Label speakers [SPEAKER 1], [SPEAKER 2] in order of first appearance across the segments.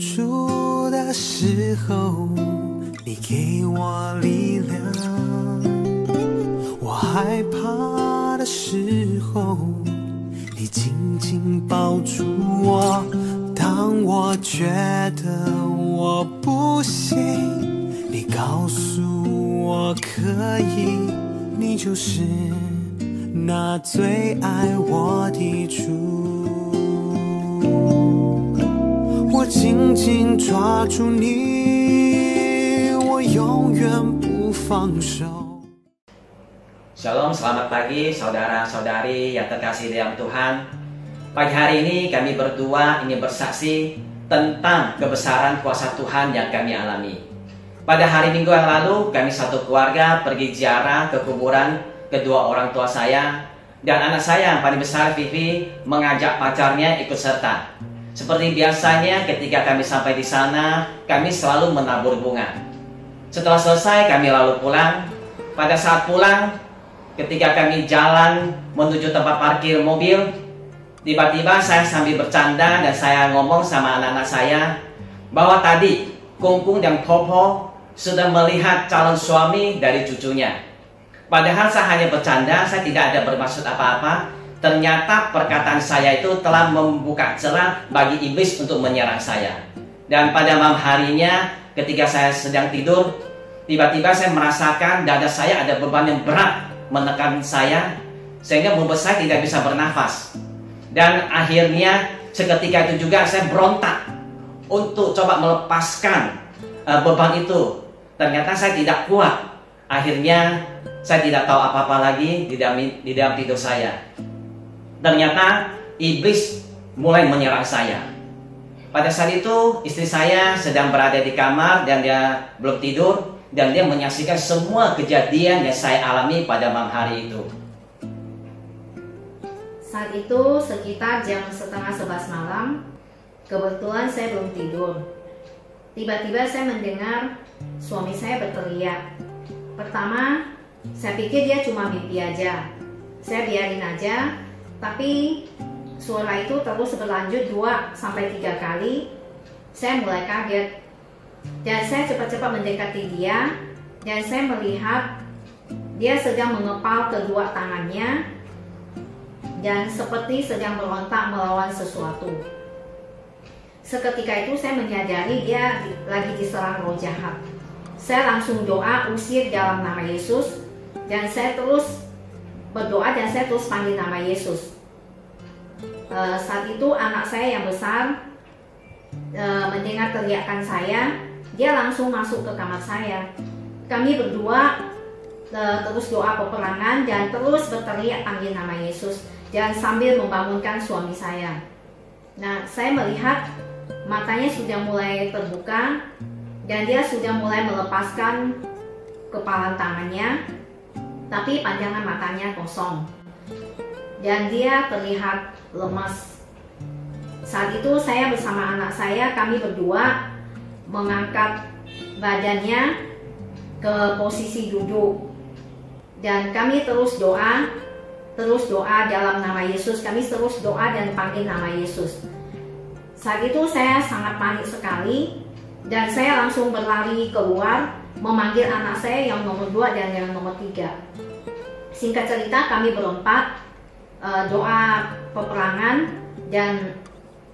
[SPEAKER 1] 助的时候，你给我力量；我害怕的时候，你紧紧抱住我。当我觉得我不行，你告诉我可以。你就是那最爱我的主。我紧紧抓住你，我永远不放手。
[SPEAKER 2] Shalom, selamat pagi saudara-saudari yang terkasih dalam Tuhan. Pagi hari ini kami berdua ingin bersaksi tentang kebesaran kuasa Tuhan yang kami alami. Pada hari Minggu yang lalu, kami satu keluarga pergi ziarah ke kuburan kedua orang tua saya, dan anak saya yang paling besar, Vivi, mengajak pacarnya ikut serta. Seperti biasanya ketika kami sampai di sana, kami selalu menabur bunga. Setelah selesai, kami lalu pulang. Pada saat pulang, ketika kami jalan menuju tempat parkir mobil, tiba-tiba saya sambil bercanda dan saya ngomong sama anak-anak saya bahwa tadi Kungkung dan Popo sudah melihat calon suami dari cucunya. Padahal saya hanya bercanda, saya tidak ada bermaksud apa-apa. Ternyata perkataan saya itu telah membuka celah bagi iblis untuk menyerang saya. Dan pada malam harinya ketika saya sedang tidur, tiba-tiba saya merasakan dada saya ada beban yang berat menekan saya, sehingga membuat saya tidak bisa bernafas. Dan akhirnya seketika itu juga saya berontak untuk coba melepaskan beban itu. Ternyata saya tidak kuat. Akhirnya saya tidak tahu apa-apa lagi di dalam tidur saya. Ternyata iblis mulai menyerang saya. Pada saat itu istri saya sedang berada di kamar dan dia belum tidur, dan dia menyaksikan semua kejadian yang saya alami pada malam hari itu.
[SPEAKER 3] Saat itu sekitar jam setengah 11 malam, kebetulan saya belum tidur. Tiba-tiba saya mendengar suami saya berteriak. Pertama, saya pikir dia cuma mimpi aja. Saya biarin aja, tapi suara itu terus berlanjut 2-3 kali. Saya mulai kaget. Dan saya cepat-cepat mendekati dia, dan saya melihat dia sedang mengepal kedua tangannya dan seperti sedang berontak melawan sesuatu. Seketika itu saya menyadari dia lagi diserang roh jahat. Saya langsung doa usir dalam nama Yesus, dan saya terus berdoa dan saya terus panggil nama Yesus. Saat itu anak saya yang besar mendengar teriakan saya. Dia langsung masuk ke kamar saya. Kami berdua terus doa peperangan dan terus berteriak panggil nama Yesus dan sambil membangunkan suami saya. Nah, saya melihat matanya sudah mulai terbuka dan dia sudah mulai melepaskan kepalan tangannya, tapi pandangan matanya kosong dan dia terlihat lemas. Saat itu saya bersama anak saya, kami berdua mengangkat badannya ke posisi duduk dan kami terus doa dalam nama Yesus. Kami terus doa dan panggil nama Yesus. Saat itu saya sangat panik sekali dan saya langsung berlari keluar memanggil anak saya yang nomor 2 dan yang nomor 3. Singkat cerita, kami berempat doa peperangan dan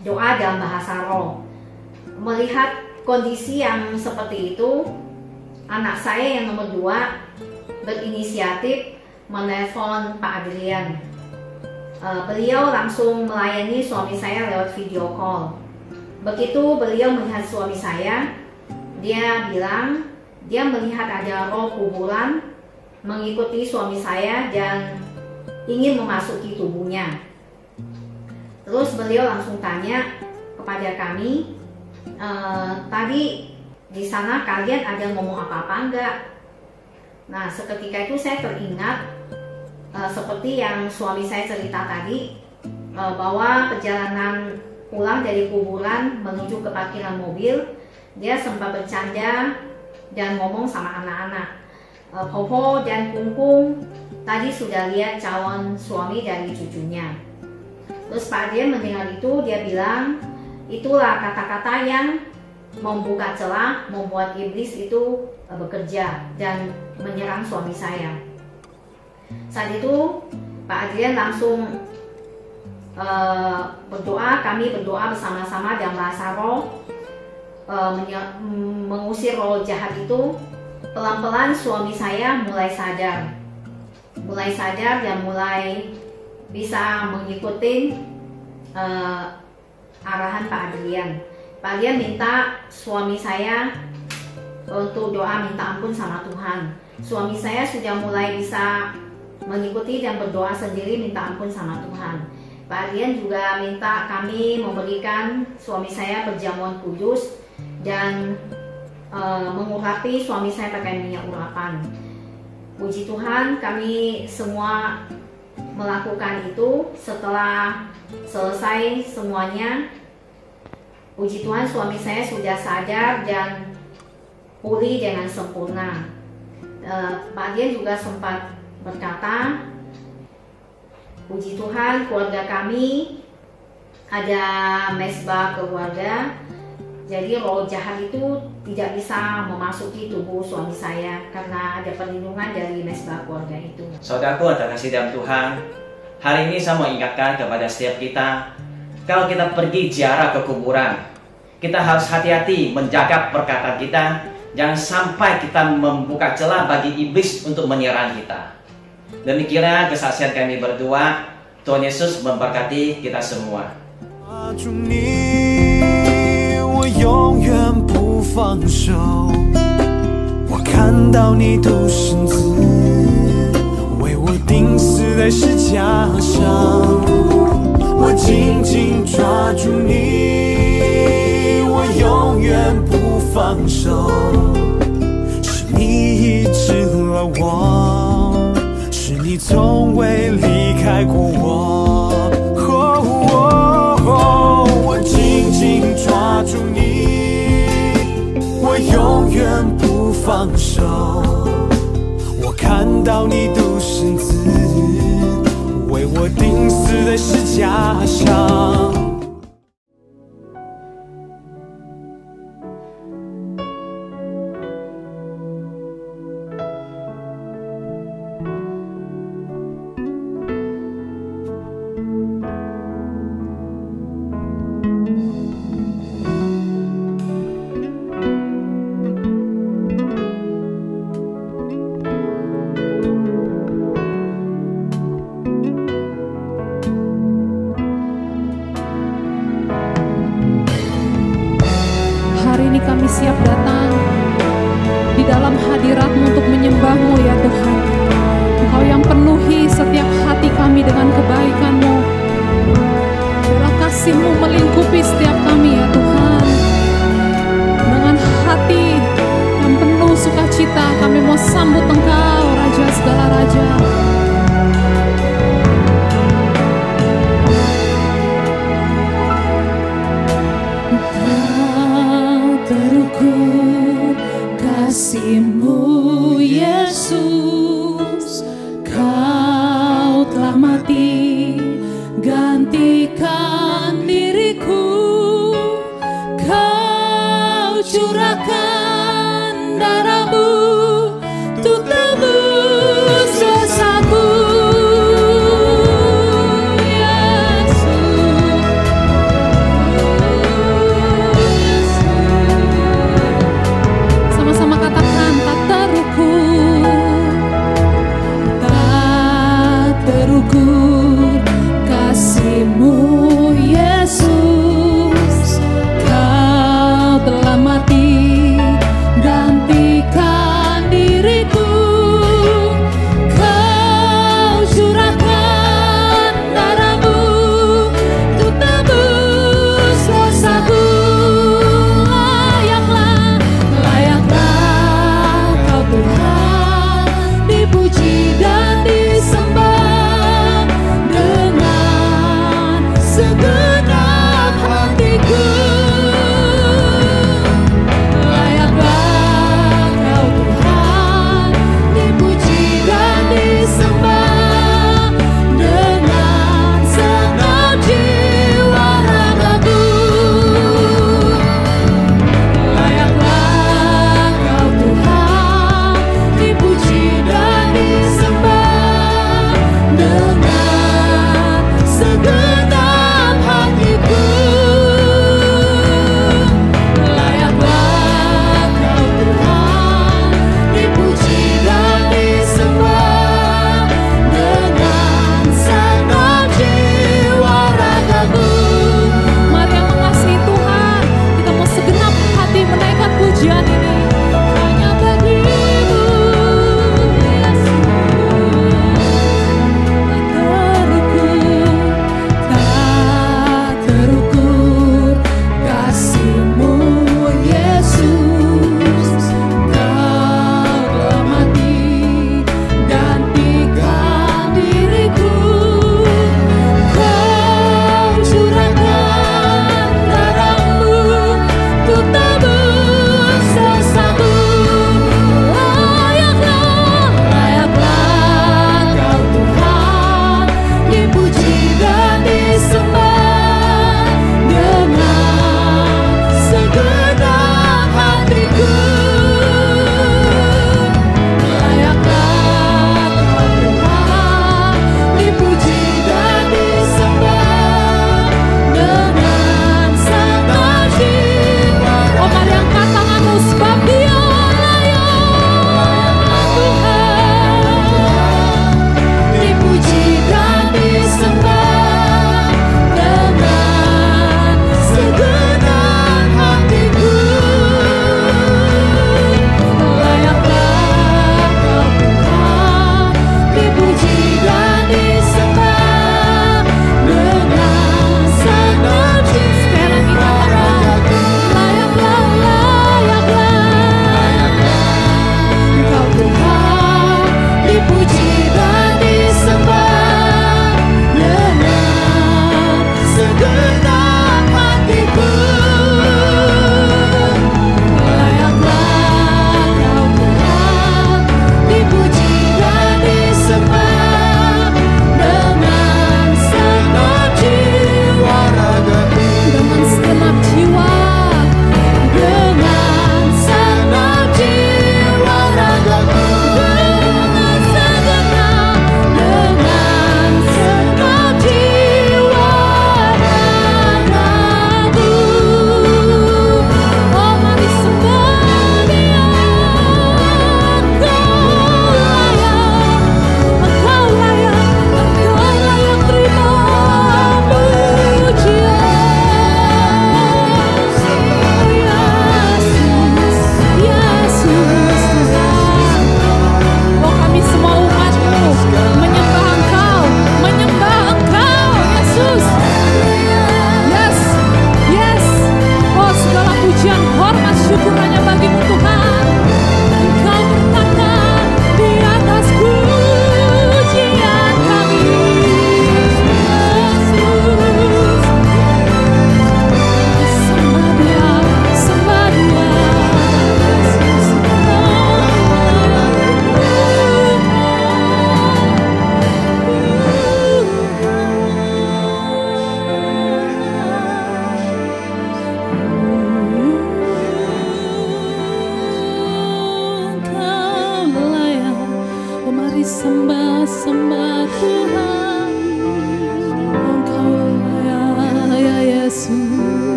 [SPEAKER 3] doa dalam bahasa roh. Melihat kondisi yang seperti itu, anak saya yang nomor 2 berinisiatif menelpon Pak Adrian. Beliau langsung melayani suami saya lewat video call. Begitu beliau melihat suami saya, dia bilang dia melihat ada roh kuburan mengikuti suami saya dan ingin memasuki tubuhnya. Terus beliau langsung tanya kepada kami, tadi di sana kalian ada ngomong apa-apa enggak? Nah, seketika itu saya teringat seperti yang suami saya cerita tadi, bahwa perjalanan pulang dari kuburan menuju ke parkiran mobil, dia sempat bercanda dan ngomong sama anak-anak, Popo dan Kungkung tadi sudah lihat calon suami dari cucunya. Terus Pak Adrian mendengar itu, dia bilang, Itulah kata-kata yang membuka celah, membuat iblis itu bekerja dan menyerang suami saya. Saat itu Pak Adrian langsung berdoa, kami berdoa bersama-sama dalam bahasa roh, mengusir roh jahat itu. Pelan-pelan suami saya mulai sadar dan mulai bisa mengikuti arahan Pak Adrian. Pak Adrian minta suami saya untuk doa minta ampun sama Tuhan. Suami saya sudah mulai bisa mengikuti dan berdoa sendiri minta ampun sama Tuhan. Pak Adrian juga minta kami memberikan suami saya perjamuan kudus dan mengurapi suami saya pakai minyak urapan. Puji Tuhan, kami semua melakukan itu. Setelah selesai semuanya, puji Tuhan suami saya sudah sadar dan pulih dengan sempurna. Pak Adrian juga sempat berkata, puji Tuhan keluarga kami ada mesbah keluarga, jadi roh jahat itu tidak bisa memasuki tubuh suami saya karena ada perlindungan dari mesbah keluarga itu.
[SPEAKER 2] Saudaraku yang terkasih dalam Tuhan, hari ini saya mau ingatkan kepada setiap kita, kalau kita pergi ziarah ke kuburan, kita harus hati-hati menjaga perkataan kita, jangan sampai kita membuka celah bagi iblis untuk menyerang kita. Demikianlah kesaksian kami berdua. Tuhan Yesus memberkati kita semua.
[SPEAKER 1] 抓住你，我永远不放手。我看到你独生子为我钉死在十字架上，我紧紧抓住你，我永远不放手。是你医治了我，是你从未离开过我。我紧紧抓住你，我永远不放手。我看到你独生子为我钉死在十字架上。
[SPEAKER 4] Kami siap datang di dalam hadirat-Mu untuk menyembah-Mu ya Tuhan. Engkau yang penuhi setiap hati kami dengan kebaikan-Mu. Biarlah kasih-Mu melingkupi setiap kami ya Tuhan. Dengan hati yang penuh sukacita kami mau sambut Engkau, Raja segala Raja.
[SPEAKER 5] Terukur kasih-Mu Yesus, Kau telah mati gantikan diriku, Kau curahkan darah-Mu untuk tebus dosaku. Gantikan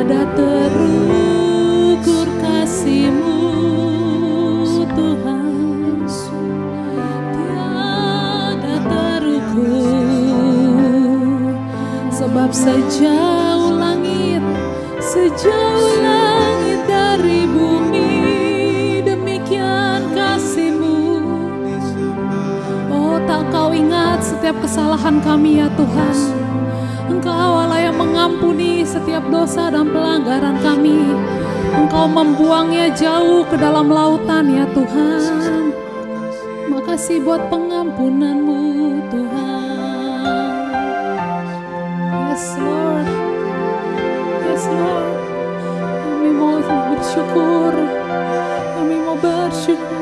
[SPEAKER 5] Tiada terukur kasih-Mu Tuhan, tiada terukur. Sebab sejauh langit dari bumi, demikian kasih-Mu. Oh, tak Kau ingat setiap kesalahan kami ya Tuhan. Engkau Allah yang mengampuni setiap dosa dan pelanggaran kami. Engkau membuangnya jauh ke dalam lautan ya Tuhan. Makasih buat pengampunan-Mu Tuhan. Yes Lord, yes Lord. Kami mau bersyukur, kami mau bersyukur.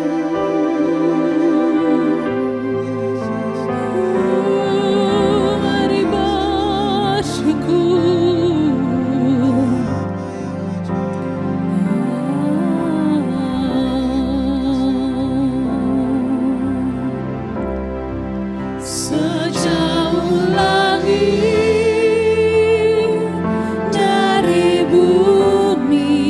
[SPEAKER 5] Mari bersyukur. Sejauh langit dari bumi,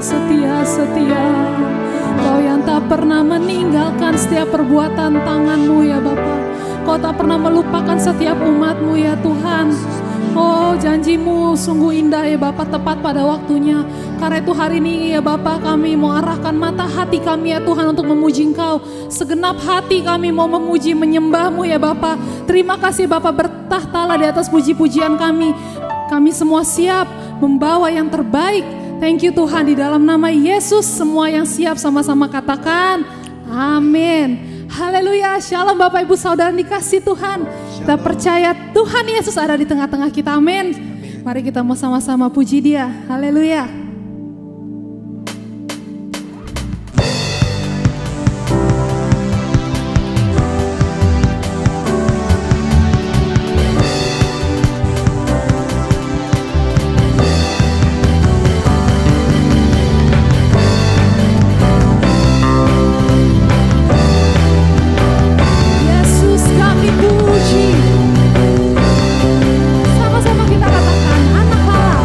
[SPEAKER 5] setia. Kau yang tak pernah meninggalkan setiap perbuatan tangan-Mu ya Bapa. Kau tak pernah melupakan setiap umat-Mu ya Tuhan. Oh, janji-Mu sungguh indah ya Bapa, tepat pada waktunya. Karena itu hari ini ya Bapa, kami mau arahkan mata hati kami ya Tuhan untuk memuji Engkau. Segenap hati kami mau memuji, menyembah-Mu ya Bapa. Terima kasih Bapa, bertahtalah di atas puji-pujian kami. Kami semua siap membawa yang terbaik. Thank you Tuhan, di dalam nama Yesus semua yang siap sama-sama katakan amin. Haleluya, shalom Bapak Ibu Saudara dikasih Tuhan. Kita percaya Tuhan Yesus ada di tengah-tengah kita, amin. Mari kita mau sama-sama puji Dia, haleluya. Sama-sama kita katakan anak Allah.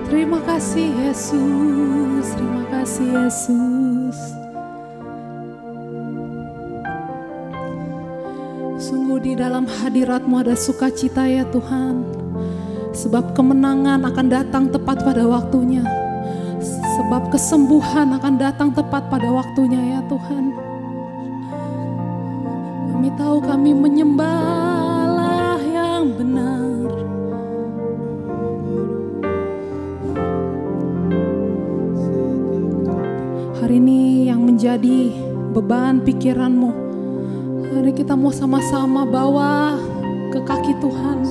[SPEAKER 5] Terima kasih Yesus, terima kasih Yesus. Sungguh di dalam hadirat-Mu ada sukacita ya Tuhan. Sebab kemenangan akan datang tepat pada waktunya. Sebab kesembuhan akan datang tepat pada waktunya ya Tuhan. Kami tahu kami menyembah Allah yang benar. Hari ini yang menjadi beban pikiran-Mu, hari kita mau sama-sama bawa ke kaki Tuhan.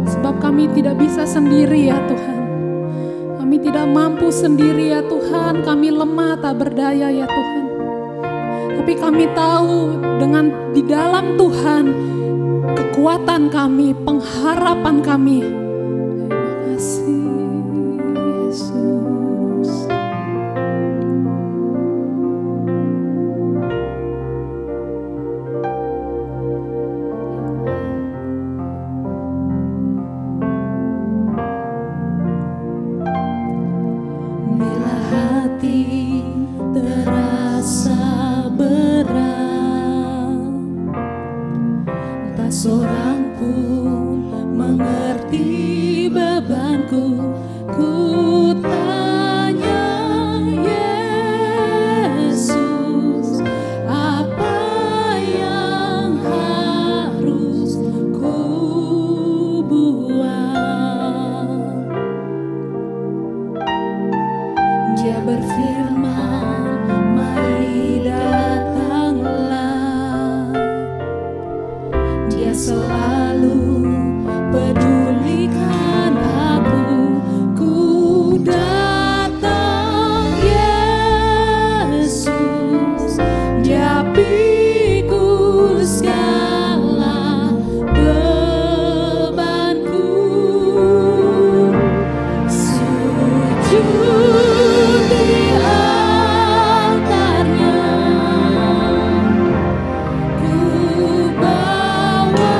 [SPEAKER 5] Sebab kami tidak bisa sendiri ya Tuhan. Kami tidak mampu sendiri ya Tuhan. Kami lemah tak berdaya ya Tuhan. Tapi kami tahu dengan di dalam Tuhan kekuatan kami, pengharapan kami. Terima kasih Yesus.
[SPEAKER 4] Bila hati terasa berat, tak seorang pun mengerti bebanku. Ku tanya Yesus, apa yang harus ku buat? Dia berfirman, mari datanglah. Dia selalu pedulikan aku. Ku datang Yesus, Dia pikul segala bebanku. Sujud di altarnya, ku bawa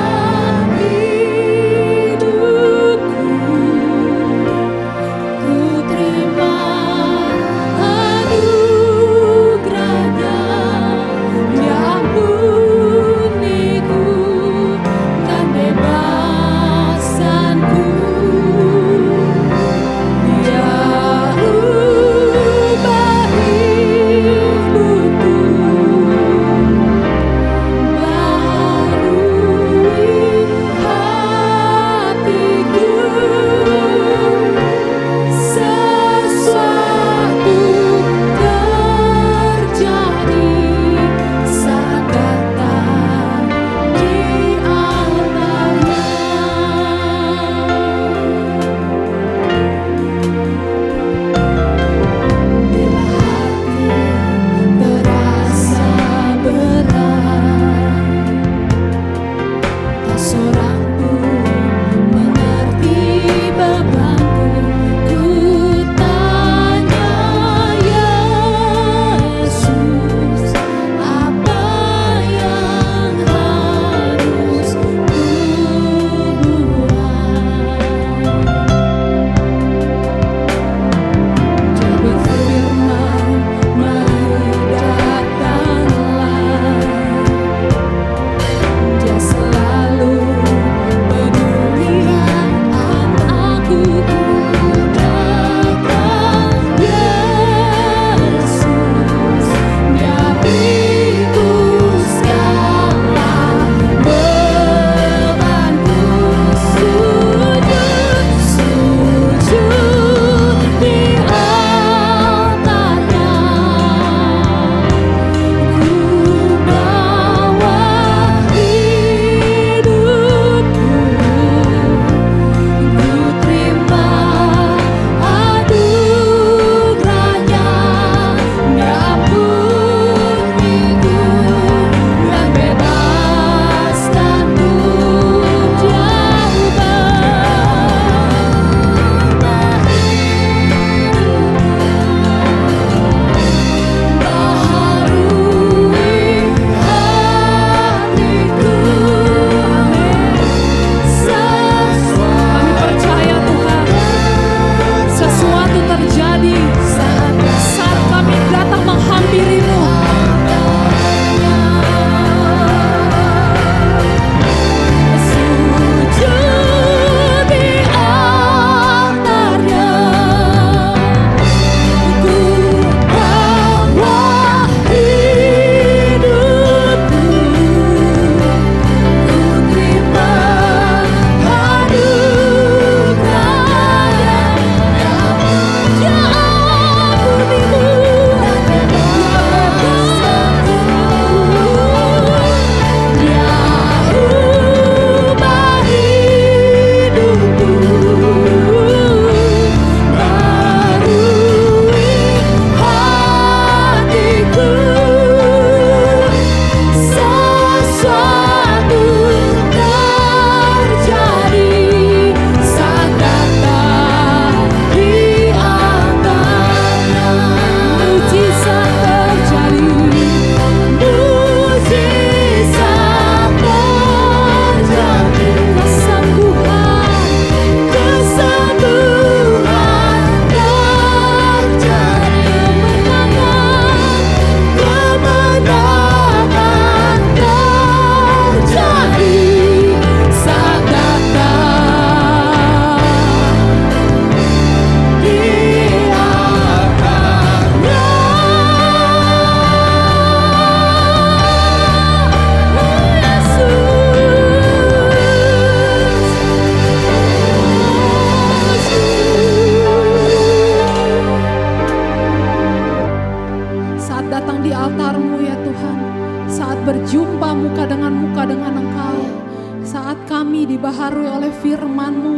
[SPEAKER 5] kami dibaharui oleh firman-Mu.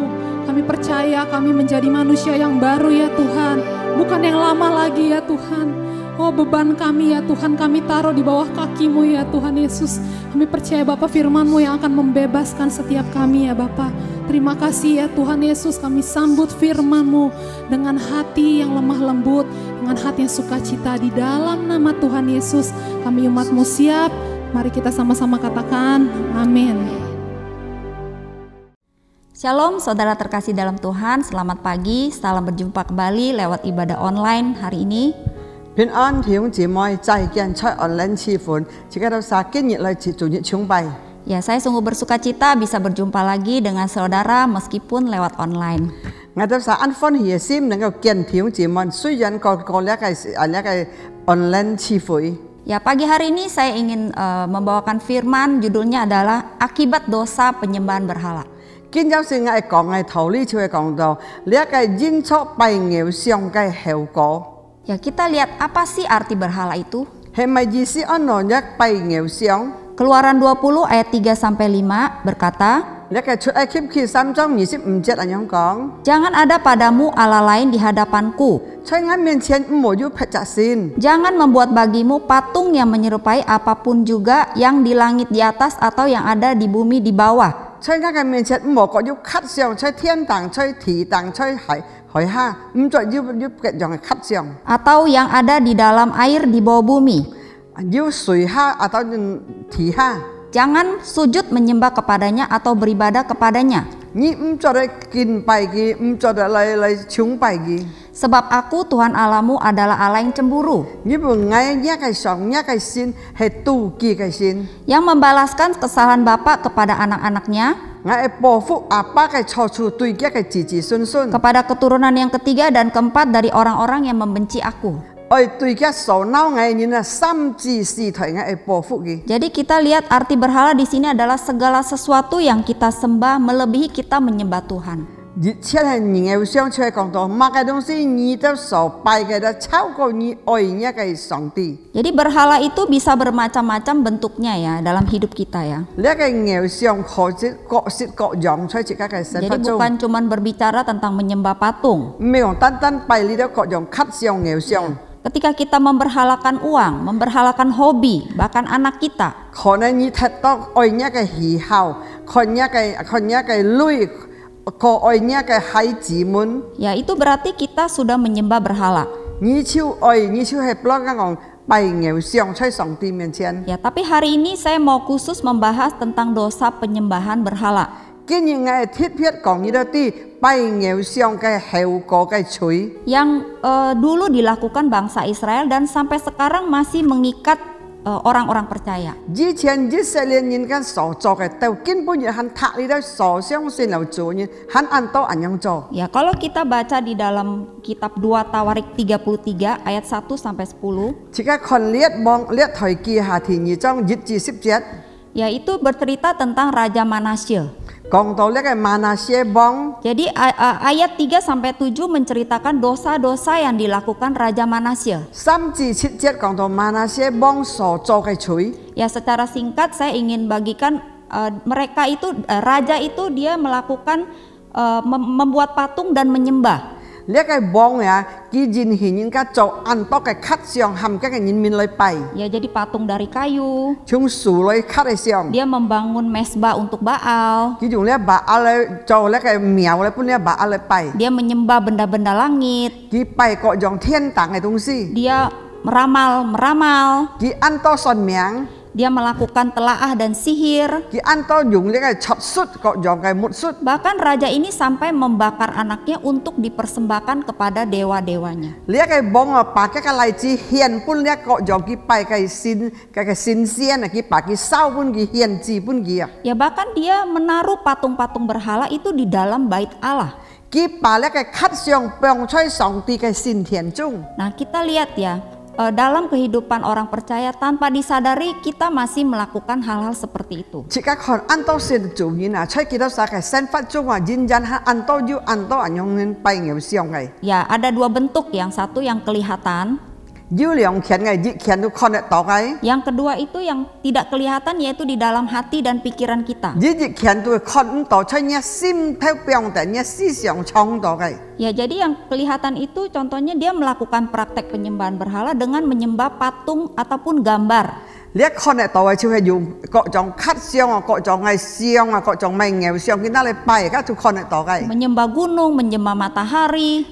[SPEAKER 5] Kami percaya kami menjadi manusia yang baru ya Tuhan, bukan yang lama lagi ya Tuhan. Oh, beban kami ya Tuhan kami taruh di bawah kaki-Mu ya Tuhan Yesus. Kami percaya Bapa firman-Mu yang akan membebaskan setiap kami ya Bapa. Terima kasih ya Tuhan Yesus, kami sambut firman-Mu dengan hati yang lemah lembut, dengan hati yang sukacita di dalam nama Tuhan Yesus. Kami umat-Mu siap, mari kita sama-sama katakan amin.
[SPEAKER 6] Shalom saudara terkasih dalam Tuhan, selamat pagi, salam berjumpa kembali lewat ibadah online hari ini.
[SPEAKER 7] 平安弟兄姊妹，再見出 online 賜款，自己都撒今日嚟做日崇拜。
[SPEAKER 6] Ya, saya sungguh bersuka cita bisa berjumpa lagi dengan saudara meskipun lewat online.
[SPEAKER 7] 我都撒安歡喜嘅心，能夠見弟兄姊妹，雖然個呢個online 賜款。
[SPEAKER 6] Ya, pagi hari ini saya ingin membawakan firman, judulnya adalah Akibat Dosa Penyembahan Berhala.
[SPEAKER 7] 今朝先我講嘅頭呢處講到，呢一個認錯拜偶像嘅後果。
[SPEAKER 6] Ya, kita lihat apa sih arti berhala itu?
[SPEAKER 7] 係咪意思按照一拜偶像？
[SPEAKER 6] Keluaran 20 ayat 3-5 berkata,
[SPEAKER 7] 呢個出埃及記3章25節咁樣講。
[SPEAKER 6] Jangan ada padamu Allah lain di hadapanku.
[SPEAKER 7] 在我面前唔好有劈雜線。
[SPEAKER 6] Jangan membuat bagimu patung yang menyerupai apapun juga yang di langit di atas atau yang ada di bumi di bawah.
[SPEAKER 7] 在我嘅面前唔好有刻像，在天堂、在地堂、在海下，唔再要嘅樣嘅刻像。
[SPEAKER 6] Atau yang ada di dalam air di bawah bumi.
[SPEAKER 7] 要水下atau地下。
[SPEAKER 6] Jangan sujud menyembah kepadanya atau beribadah kepadanya.
[SPEAKER 7] 你唔做嚟敬拜佢，唔做嚟崇拜佢。
[SPEAKER 6] Sebab aku Tuhan Allahmu adalah Allah yang cemburu,
[SPEAKER 7] 你唔愛一個上一個先係妒忌嘅先，
[SPEAKER 6] yang membalaskan kesalahan bapa kepada anak-anaknya,
[SPEAKER 7] 我係報復阿爸嘅錯處對佢嘅子子孫孫，
[SPEAKER 6] kepada keturunan yang ketiga dan keempat dari orang-orang yang membenci aku.
[SPEAKER 7] 我對佢所鬧嘅人啊，三至四台我係報復佢。
[SPEAKER 6] Jadi kita lihat arti berhala di sini adalah segala sesuatu yang kita sembah melebihi kita menyembah Tuhan.
[SPEAKER 7] 而且係人偶像出嚟講到，乜嘅東西你都所拜嘅都超過你愛一個上帝。
[SPEAKER 6] Jadi berhala itu bisa bermacam-macam bentuknya ya dalam hidup kita ya.
[SPEAKER 7] 呢個偶像可以各式各樣出自己嘅生
[SPEAKER 6] Jadi
[SPEAKER 7] 活中，
[SPEAKER 6] bukan cuma berbicara tentang menyembah patung.
[SPEAKER 7] 唔係用單單拜呢啲各樣刻像偶像。
[SPEAKER 6] Ketika kita memberhalakan uang, memberhalakan hobi, bahkan anak kita,
[SPEAKER 7] 可能你睇到愛一個喜好，看一個累。 個愛呢嘅孩子們，
[SPEAKER 6] ya itu berarti kita sudah menyembah berhala.
[SPEAKER 7] 你就愛，你就係不能講拜偶像在上帝面前。
[SPEAKER 6] Ya, tapi hari ini saya mau khusus membahas tentang dosa penyembahan berhala.
[SPEAKER 7] 今日我係特別講呢啲拜偶像嘅後果嘅罪，
[SPEAKER 6] Yang dulu dilakukan bangsa Israel dan sampai sekarang masih mengikat orang-orang percaya.
[SPEAKER 7] 以前以色列人嘅所做嘅，都根本就係塔呢啲所相信嚟做嘅，係按都咁樣做。
[SPEAKER 6] Ya, kalau kita baca di dalam kitab 2 Tawarik 33 ayat 1-10,
[SPEAKER 7] 而家看呢台記下田2章1至10節，
[SPEAKER 6] yaitu bercerita tentang Raja Manasye.
[SPEAKER 7] 講到呢個馬拿西王，
[SPEAKER 6] Jadi ayat 3-7 menceritakan dosa-dosa yang dilakukan Raja Manasye.
[SPEAKER 7] 3至7節講到馬拿西王所做嘅罪。
[SPEAKER 6] Ya, secara singkat saya ingin bagikan mereka itu raja itu dia melakukan membuat patung dan menyembah.
[SPEAKER 7] 呢個王呀，佢人現人家做按多嘅刻像，含嘅人民嚟拜，
[SPEAKER 6] Ya, jadi patung dari kayu.
[SPEAKER 7] 從樹嚟刻嘅像，
[SPEAKER 6] Dia membangun mesbah untuk Baal.
[SPEAKER 7] 佢用呢把阿嚟做呢個廟嚟，搬呢把阿嚟拜，
[SPEAKER 6] Dia menyembah benda-benda langit.
[SPEAKER 7] 佢拜各樣天堂嘅東西，
[SPEAKER 6] Dia meramal.
[SPEAKER 7] 佢按多算命，
[SPEAKER 6] Dia melakukan telaah dan sihir.
[SPEAKER 7] 佢按多用呢個術術各樣嘅巫術。
[SPEAKER 6] Bahkan raja ini sampai membakar anaknya untuk dipersembahkan kepada dewa-dewanya.
[SPEAKER 7] 呢個王啊，把嗰個例子獻搬呢各樣佢拜嘅神仙啊，佢把佢燒搬佢獻祭搬佢啊，
[SPEAKER 6] Ya, bahkan dia menaruh patung-patung berhala itu di dalam bait Allah.
[SPEAKER 7] 佢把呢個刻像放在上帝嘅神田中。
[SPEAKER 6] Nah, kita lihat ya, dalam kehidupan orang percaya tanpa disadari kita masih melakukan hal-hal seperti itu.
[SPEAKER 7] 而家看按多先做人啊，在幾多曬嘅生活中啊，人人係按多要按多人用拜偶像嘅。
[SPEAKER 6] Ya, ada dua bentuk, yang satu yang kelihatan, Yang kedua itu yang tidak kelihatan, yaitu di dalam hati dan pikiran kita. Ya, jadi yang kelihatan itu contohnya dia melakukan praktek penyembahan berhala dengan menyembah patung ataupun gambar. Menyembah gunung, menyembah matahari,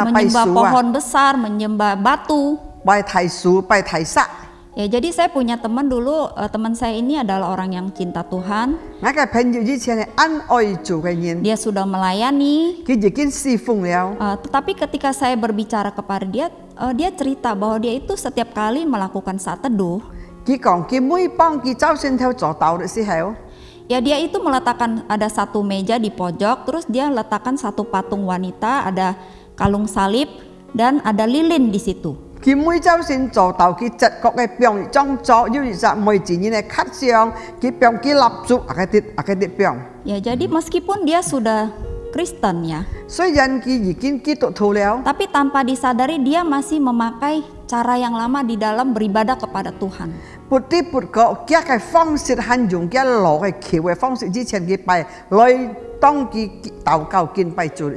[SPEAKER 6] menyembah pohon besar, menyembah batu. Ya, jadi saya punya teman dulu, teman saya ini adalah orang yang cinta Tuhan. Dia sudah melayani. Tetapi ketika saya berbicara kepada dia, dia cerita bahwa dia itu setiap kali melakukan saat teduh. Ya, dia itu meletakkan ada satu meja di pojok, terus dia letakkan satu patung wanita, ada kalung salib dan ada lilin di situ. Ya, jadi meskipun dia sudah Kristen ya, tapi tanpa disadari dia masih memakai cara yang lama di dalam beribadah kepada Tuhan.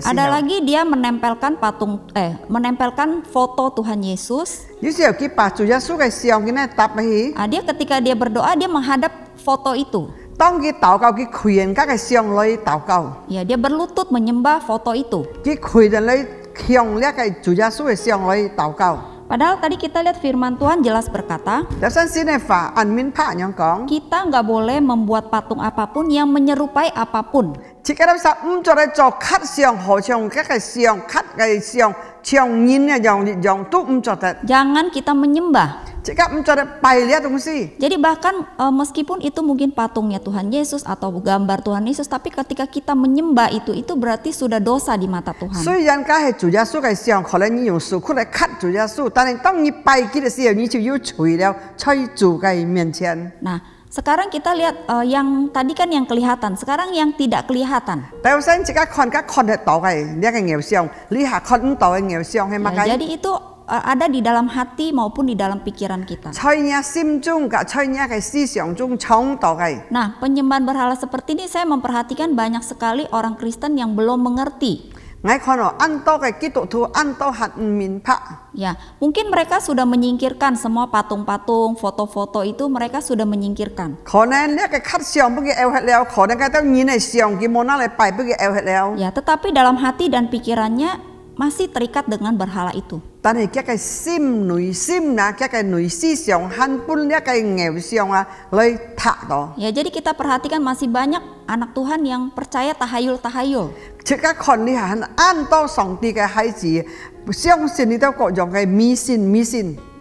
[SPEAKER 6] Ada lagi dia menempelkan foto Tuhan Yesus. Dia ketika dia berdoa dia menghadap foto itu. Ya, dia berlutut menyembah foto itu. Padahal tadi kita lihat firman Tuhan jelas berkata, kita nggak boleh membuat patung apapun yang menyerupai apapun. Jangan kita menyembah. Jadi bahkan meskipun itu mungkin patungnya Tuhan Yesus atau gambar Tuhan Yesus, tapi ketika kita menyembah itu berarti sudah dosa di mata Tuhan. Nah, sekarang kita lihat yang tadi kan yang kelihatan, sekarang yang tidak kelihatan. Jadi itu ada di dalam hati maupun di dalam pikiran kita. Nah, penyembahan berhala seperti ini saya memperhatikan banyak sekali orang Kristen yang belum mengerti. Ya, mungkin mereka sudah menyingkirkan semua patung-patung, foto-foto itu mereka sudah menyingkirkan. Ya, tetapi dalam hati dan pikirannya masih terikat dengan berhala itu. Ya, jadi kita perhatikan masih banyak anak Tuhan yang percaya tahayul-tahayul.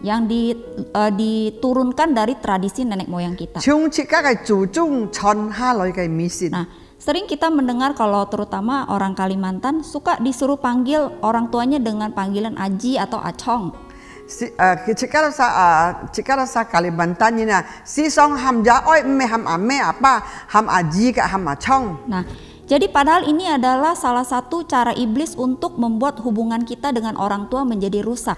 [SPEAKER 6] Yang diturunkan dari tradisi nenek moyang kita. Nah, sering kita mendengar kalau terutama orang Kalimantan suka disuruh panggil orang tuanya dengan panggilan aji atau acong. Nah, jadi padahal ini adalah salah satu cara iblis untuk membuat hubungan kita dengan orang tua menjadi rusak.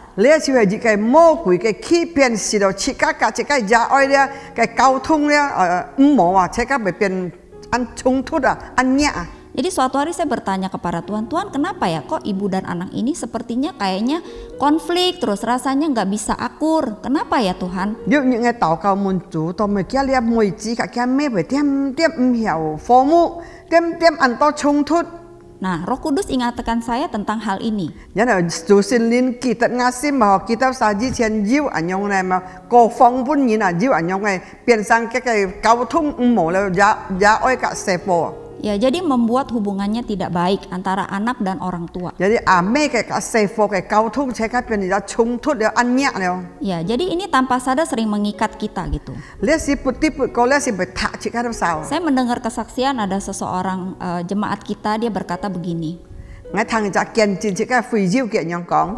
[SPEAKER 6] Jadi suatu hari saya bertanya kepada Tuhan, Tuhan kenapa ya kok ibu dan anak ini sepertinya kayaknya konflik terus, rasanya nggak bisa akur, kenapa ya Tuhan? Nah, Roh Kudus ingatkan saya tentang hal ini. Ya, jadi membuat hubungannya tidak baik antara anak dan orang tua. Ya, jadi ini tanpa sadar sering mengikat kita gitu. Saya mendengar kesaksian ada seseorang jemaat kita, dia berkata begini.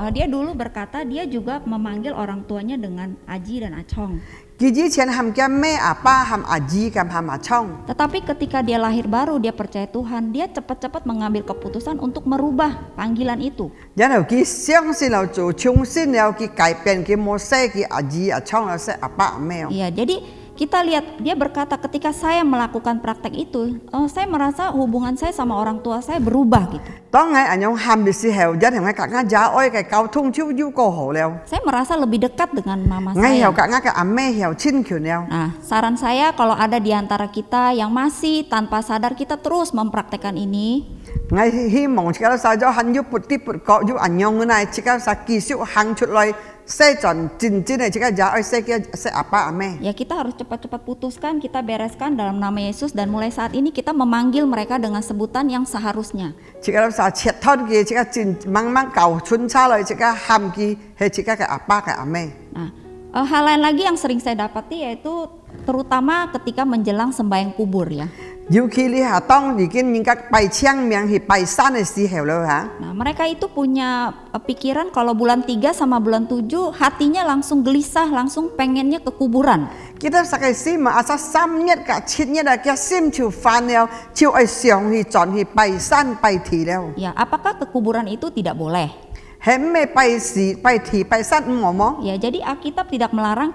[SPEAKER 6] Dia dulu berkata dia juga memanggil orang tuanya dengan aji dan acong. Tetapi ketika dia lahir baru, dia percaya Tuhan, dia cepat-cepat mengambil keputusan untuk merubah panggilan itu.
[SPEAKER 7] 然後佢相信了做重新了佢改變佢模式佢阿姨阿昌了些阿爸阿妹。
[SPEAKER 6] Ya, jadi kita lihat dia berkata ketika saya melakukan praktek itu, saya merasa hubungan saya sama orang tua saya berubah gitu.
[SPEAKER 7] 當我用喊嘅時候，一同我更加家愛嘅溝通超越過好了。
[SPEAKER 6] Saya merasa lebih dekat dengan mama
[SPEAKER 7] 我
[SPEAKER 6] saya.
[SPEAKER 7] 又更加嘅阿妹又親近了。
[SPEAKER 6] Nah, saran saya kalau ada di antara kita yang masih tanpa sadar kita terus mempraktekkan ini,
[SPEAKER 7] 我希望自己晒咗很要撥啲撥角要人用嘅呢，自己晒繼續行出來，細盡真正嘅自己家愛細嘅細阿爸阿妹。
[SPEAKER 6] ya kita harus cepat-cepat putuskan, kita bereskan dalam nama Yesus dan mulai saat ini kita memanggil mereka dengan sebutan yang seharusnya.
[SPEAKER 7] 自己晒切脫嘅，自己真慢慢教春差來，自己喊佢係自己嘅阿爸嘅阿妹。
[SPEAKER 6] Nah, hal lain lagi yang sering saya dapati yaitu terutama ketika menjelang sembahyang kubur ya.
[SPEAKER 7] 尤其你下當已經應該拜槍命去拜山嘅時候啦嚇。
[SPEAKER 6] Nah, mereka itu punya pikiran kalau bulan 3 sama bulan 7 hatinya langsung gelisah, langsung pengennya ke kuburan.
[SPEAKER 7] Kita sakit sih mah asal 3日กับ7日啊，佢心就煩了，就愛上去轉去拜山拜地了。
[SPEAKER 6] Ya, apakah ke kuburan itu tidak boleh?
[SPEAKER 7] 係咩拜時拜地拜山唔好麼？
[SPEAKER 6] Ya, jadi Alkitab tidak melarang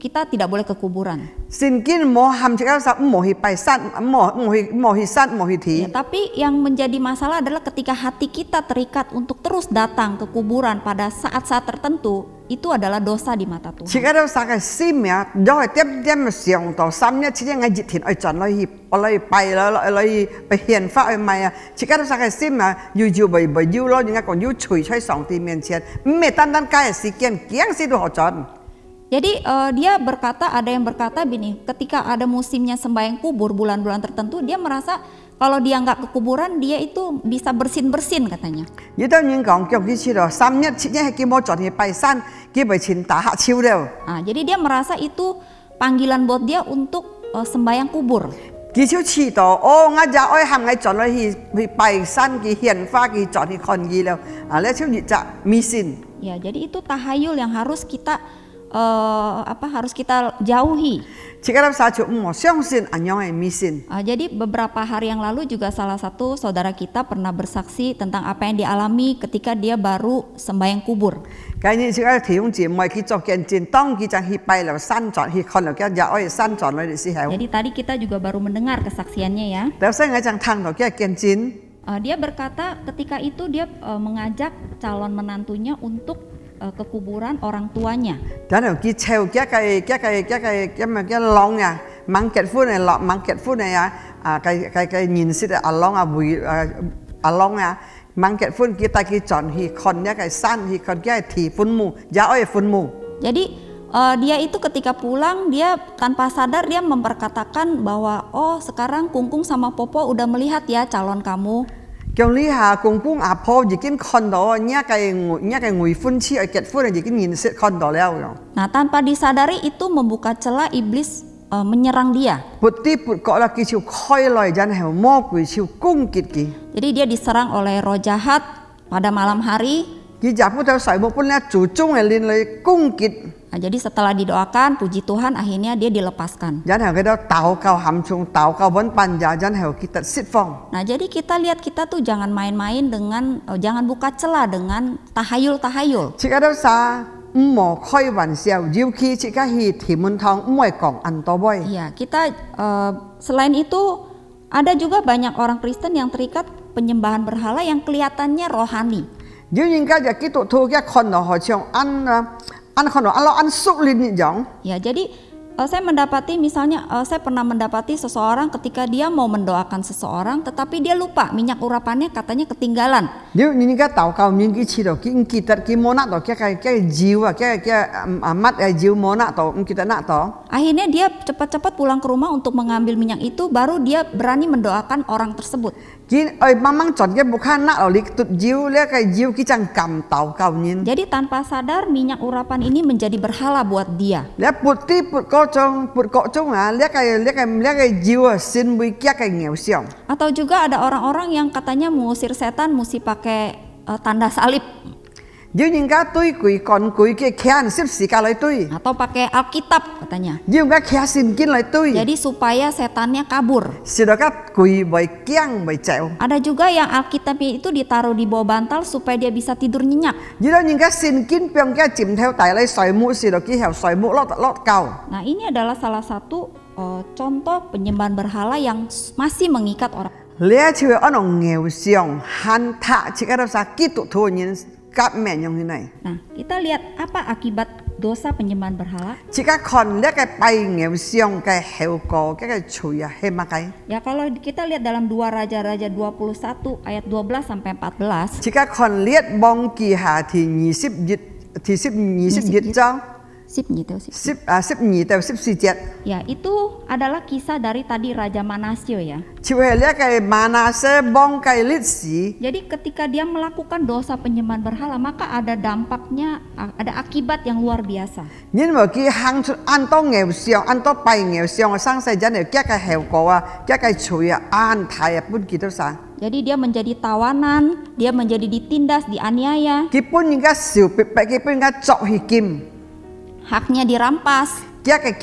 [SPEAKER 6] kita tidak boleh ke kuburan.
[SPEAKER 7] 聖經冇限制嗰時唔好去拜山，唔好去山，唔好去地。
[SPEAKER 6] Ya, tapi yang menjadi masalah adalah ketika hati kita terikat untuk terus datang ke kuburan pada saat-saat tertentu, itu adalah dosa di mata Tuhan.
[SPEAKER 7] 自己都sakit心啊，都係點上到3日7日嘅熱天愛轉來拜來ไป獻法去賣啊，自己都sakit心啊，要為要咯，人家講要隨在上帝面前，唔係單單假嘅時間，幾時都可轉。
[SPEAKER 6] Jadi dia berkata, ada yang berkata begini, ketika ada musimnya sembahyang kubur bulan-bulan tertentu, dia merasa kalau dia nggak ke kuburan dia itu bisa bersin-bersin katanya.
[SPEAKER 7] 有啲人講叫佢知道3日7日係叫我轉去拜山，佢咪前打黑超了。
[SPEAKER 6] Nah, jadi dia merasa itu panggilan buat dia untuk sembahyang kubur.
[SPEAKER 7] 佢就知道哦，我就愛行喺轉去拜山，佢獻花，佢轉去看佢了。啊，呢就越就迷信。
[SPEAKER 6] Ya, jadi itu tahayul yang harus kita jauhi.
[SPEAKER 7] 自己都晒就唔相信安樣係迷信。
[SPEAKER 6] Jadi beberapa hari yang lalu juga salah satu saudara kita pernah bersaksi tentang apa yang dialami ketika dia baru sembahyang kubur.
[SPEAKER 7] 今日自己弟兄姊妹去做見證，當佢就去拜了山轉去看了佢就愛山轉來嘅時候，
[SPEAKER 6] Jadi tadi kita juga baru mendengar kesaksiannya ya.
[SPEAKER 7] 但係我就聽到佢見證，
[SPEAKER 6] Dia berkata ketika itu dia mengajak calon menantunya untuk ke kuburan orang tuanya.
[SPEAKER 7] 然後佢湊佢郎啊，猛結婚嚟落猛結婚嚟啊，佢認識阿郎啊會阿郎啊。 mang kết pun kita chọn hi kon ya cái san hi kon cái thì pun mu ya oi pun mu.
[SPEAKER 6] Jadi dia itu ketika pulang dia tanpa sadar dia memperkatakan bahwa oh sekarang Kungkung sama Popo udah melihat ya calon kamu.
[SPEAKER 7] Kong li ha Kungkung apo jikin kondo nya cái ngui pun chi oi kết pun jikin nhìn sit kondo leo.
[SPEAKER 6] Nah tanpa disadari itu membuka celah iblis menyerang dia. Jadi dia diserang oleh roh jahat pada malam hari. Nah, jadi setelah didoakan, puji Tuhan akhirnya dia dilepaskan. Nah jadi kita lihat kita tuh jangan main-main dengan, jangan buka celah dengan tahayul-tahayul. Iya, kita selain itu ada juga banyak orang Kristen yang terikat penyembahan berhala yang kelihatannya rohani. Ya, jadi saya mendapati misalnya saya pernah mendapati seseorang ketika dia mau mendoakan seseorang tetapi dia lupa minyak urapannya katanya ketinggalan. Akhirnya dia cepat-cepat pulang ke rumah untuk mengambil minyak itu baru dia berani mendoakan orang tersebut. Jadi tanpa sadar minyak urapan ini menjadi berhala buat dia. Atau juga ada orang-orang yang katanya mengusir setan mesti pakai tanda salib.
[SPEAKER 7] Dia nyingka tui kui kon kui ke kian sip sika lai tui.
[SPEAKER 6] Atau pakai Alkitab katanya.
[SPEAKER 7] Dia nyingka kia sinkin lai tui.
[SPEAKER 6] Jadi supaya setannya kabur.
[SPEAKER 7] Sidokat kui boy kiang boy ceo.
[SPEAKER 6] Ada juga yang Alkitabnya itu ditaruh di bawah bantal supaya dia bisa tidur nyenyak.
[SPEAKER 7] Dia nyingka sinkin piang kia jim theo tai lai soi mu sidoki heo soi mu lot kau.
[SPEAKER 6] Nah ini adalah salah satu contoh penyembahan berhala yang masih mengikat orang.
[SPEAKER 7] Lihat cewek orang nghèo xiong han tak jika ada sakit tu tuanya kat menyong ini.
[SPEAKER 6] Nah kita lihat apa akibat dosa penyembahan berhala.
[SPEAKER 7] Jika kon lihat kayak pai nghèo xiong kayak heo ko kayak cuy ya hemakai.
[SPEAKER 6] Ya kalau kita lihat dalam 2 Raja-Raja 21 ayat 12 sampai 14.
[SPEAKER 7] Jika kon lihat bong kiha thì nhị sip jang. Sip nhị teo sip si jet.
[SPEAKER 6] Ya itu adalah kisah dari tadi Raja Manasye ya.
[SPEAKER 7] Cewek lihat kayak Manase bong kayak litsi.
[SPEAKER 6] Jadi ketika dia melakukan dosa penyembahan berhala maka ada dampaknya, ada akibat yang luar biasa.
[SPEAKER 7] Nhưng mà khi hang ăn to nghèo xiong, ăn to pai nghèo xiong, sang sai dân này các cái heo cổ các cái chuối ăn thai pun gitu sang.
[SPEAKER 6] Jadi dia menjadi tawanan, dia menjadi ditindas, dianiaya.
[SPEAKER 7] Kipun những cái siêu bẹp, kipun những cái chọc hikim.
[SPEAKER 6] Haknya dirampas.
[SPEAKER 7] Các cái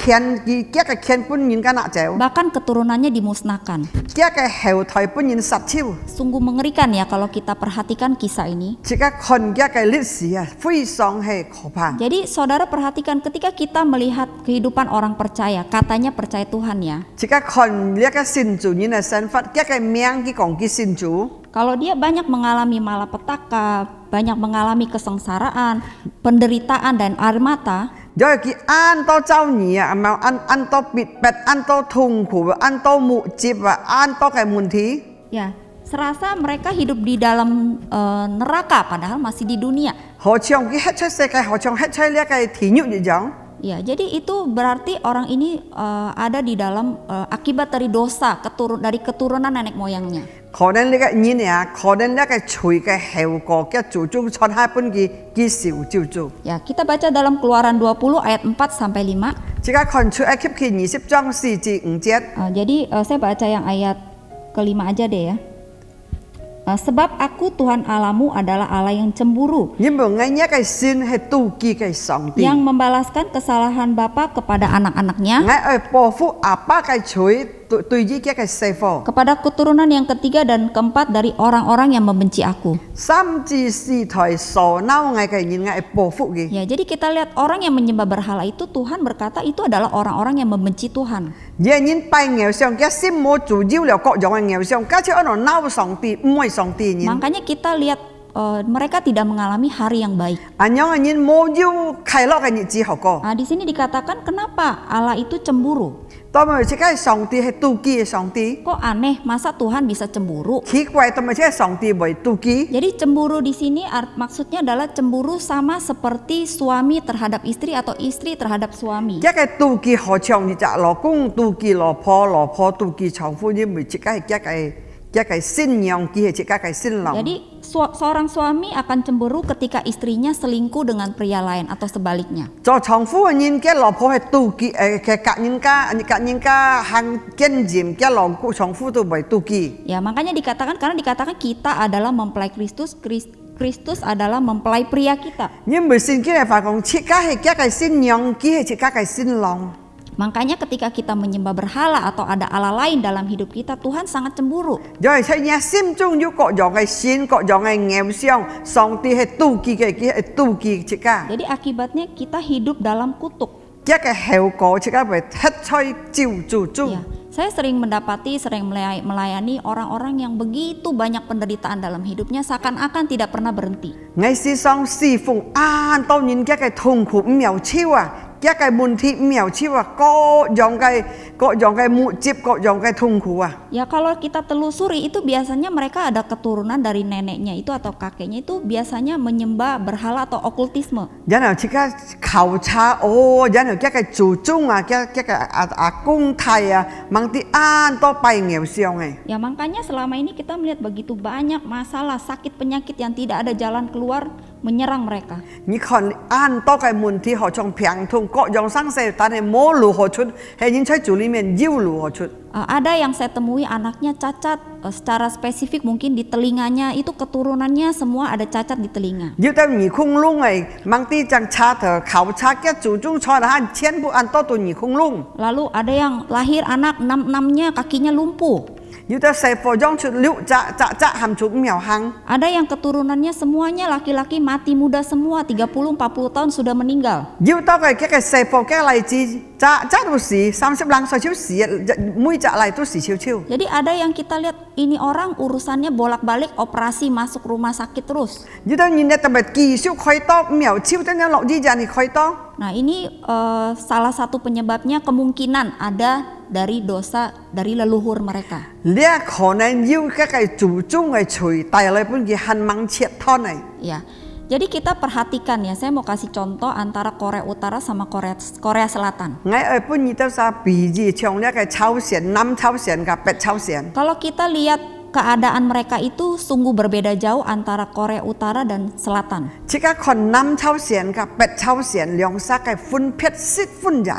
[SPEAKER 7] kian pun những cái nạ chéo.
[SPEAKER 6] Bahkan keturunannya dimusnahkan.
[SPEAKER 7] Các cái heo thai pun những sát chiu.
[SPEAKER 6] Sungguh mengerikan ya kalau kita perhatikan kisah ini.
[SPEAKER 7] Jika kon các cái lịch sử phi song he khopa.
[SPEAKER 6] Jadi saudara perhatikan ketika kita melihat kehidupan orang percaya, katanya percaya Tuhan ya.
[SPEAKER 7] Jika kon lihat cái sin chủ như là san phát các cái miang cái còn cái sin chủ.
[SPEAKER 6] Kalau dia banyak mengalami malapetaka, banyak mengalami kesengsaraan, penderitaan dan air mata.
[SPEAKER 7] Rồi khi ăn to trao nhỉ mà ăn to bịt bẹt, ăn to thùng khổ, ăn to mụ chip và ăn to cái mùn thí.
[SPEAKER 6] Ya, serasa mereka hidup di dalam neraka padahal masih di dunia.
[SPEAKER 7] Họ chồng cái hết chơi xe cái họ chồng hết chơi cái thí nhụ như giống.
[SPEAKER 6] Ya, jadi itu berarti orang ini ada di dalam akibat dari dosa dari keturunan nenek moyangnya.
[SPEAKER 7] Khó đến cái như này, khó đến cái chui cái heo có cái chủ chung chọn hai pun cái siêu chiu chu.
[SPEAKER 6] Ya, kita baca dalam Keluaran 20 ayat 4 sampai 5.
[SPEAKER 7] Jika kon chui ekip ki 20 章4至5節.
[SPEAKER 6] Jadi saya baca yang ayat kelima aja deh ya. Sebab aku Tuhan Allahmu adalah Allah yang cemburu, yang membalaskan kesalahan bapa kepada anak-anaknya, kepada keturunan yang ketiga dan keempat dari orang-orang yang membenci aku. Ya, jadi kita lihat orang yang menyembah berhala itu Tuhan berkata itu adalah orang-orang yang membenci Tuhan. Makanya kita lihat mereka tidak mengalami hari yang baik. Di sini dikatakan kenapa Allah itu cemburu. Kok aneh, masa Tuhan bisa cemburu? Jadi cemburu di sini maksudnya adalah cemburu sama seperti suami terhadap istri atau istri terhadap suami. Jadi seorang suami akan cemburu ketika istrinya selingkuh dengan pria lain atau sebaliknya. Ya, makanya dikatakan karena dikatakan kita adalah mempelai Kristus, Kristus adalah mempelai pria kita. Makanya ketika kita menyembah berhala atau ada Allah lain dalam hidup kita, Tuhan sangat cemburu. Jadi akibatnya kita hidup dalam kutuk. Ya, saya sering melayani orang-orang yang begitu banyak penderitaan dalam hidupnya seakan-akan tidak pernah berhenti. Ya, kalau kita telusuri itu biasanya mereka ada keturunan dari neneknya itu atau kakeknya itu biasanya menyembah berhala atau okultisme. Ya, makanya selama ini kita melihat begitu banyak masalah, sakit, penyakit yang tidak ada jalan keluar menyerang mereka. Ada yang saya temui anaknya cacat secara spesifik, mungkin di telinganya itu keturunannya semua ada cacat di telinga. Lalu ada yang lahir anak 6-6-nya kakinya lumpuh. Ada yang keturunannya semuanya laki-laki mati muda semua, 30-40 tahun sudah meninggal. Jadi ada yang kita lihat ini orang urusannya bolak-balik operasi masuk rumah sakit terus. Nah ini salah satu penyebabnya kemungkinan ada dari dosa dari leluhur mereka. Ya, jadi kita perhatikan ya, saya mau kasih contoh antara Korea Utara sama Korea Selatan. Kalau kita lihat keadaan mereka itu sungguh berbeda jauh antara Korea Utara dan Selatan.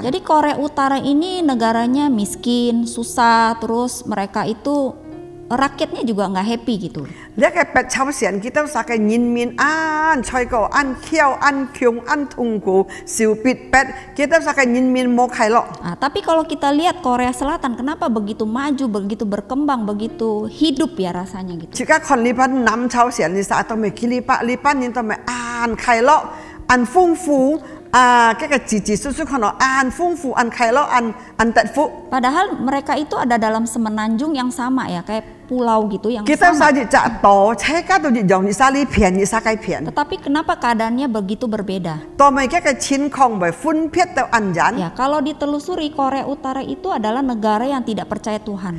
[SPEAKER 6] Jadi Korea Utara ini negaranya miskin, susah, terus mereka itu rakyatnya juga nggak happy gitu. Tapi kalau kita lihat Korea Selatan, kenapa begitu maju, begitu berkembang, begitu hidup ya rasanya gitu. Padahal mereka itu ada dalam semenanjung yang sama ya, kayak pulau gitu yang sama. Tetapi kenapa keadaannya begitu berbeda? Ya, kalau ditelusuri Korea Utara itu adalah negara yang tidak percaya Tuhan.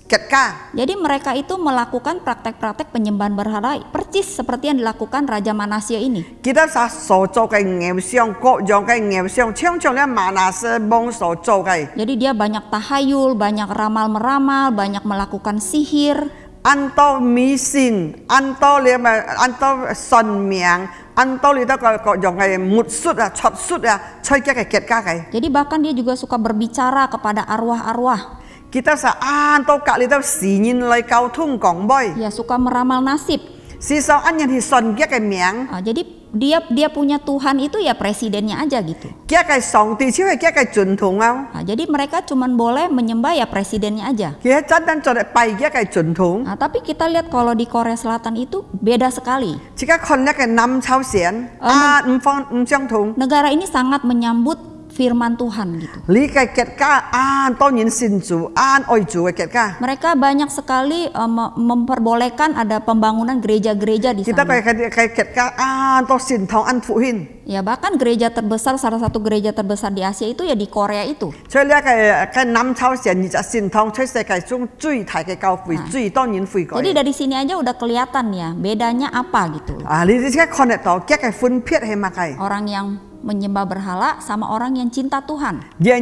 [SPEAKER 6] Jadi mereka itu melakukan praktek-praktek penyembahan berhala persis seperti yang dilakukan Raja Manasya ini. Jadi dia banyak tahayul, banyak ramal-meramal, banyak melakukan sihir. Jadi bahkan dia juga suka berbicara kepada arwah-arwah. Ya, suka meramal nasib. Jadi dia punya Tuhan itu ya presidennya aja gitu. Jadi mereka cuma boleh menyembah ya presidennya aja. Tapi kita lihat kalau di Korea Selatan itu beda sekali. Negara ini sangat menyambut firman Tuhan gitu. Mereka banyak sekali memperbolehkan ada pembangunan gereja-gereja di sana. Ya, bahkan gereja terbesar, salah satu gereja terbesar di Asia itu ya di Korea itu. Jadi dari sini aja udah kelihatan ya bedanya apa gitu. Orang yang menyembah berhala sama orang yang cinta Tuhan. Ya.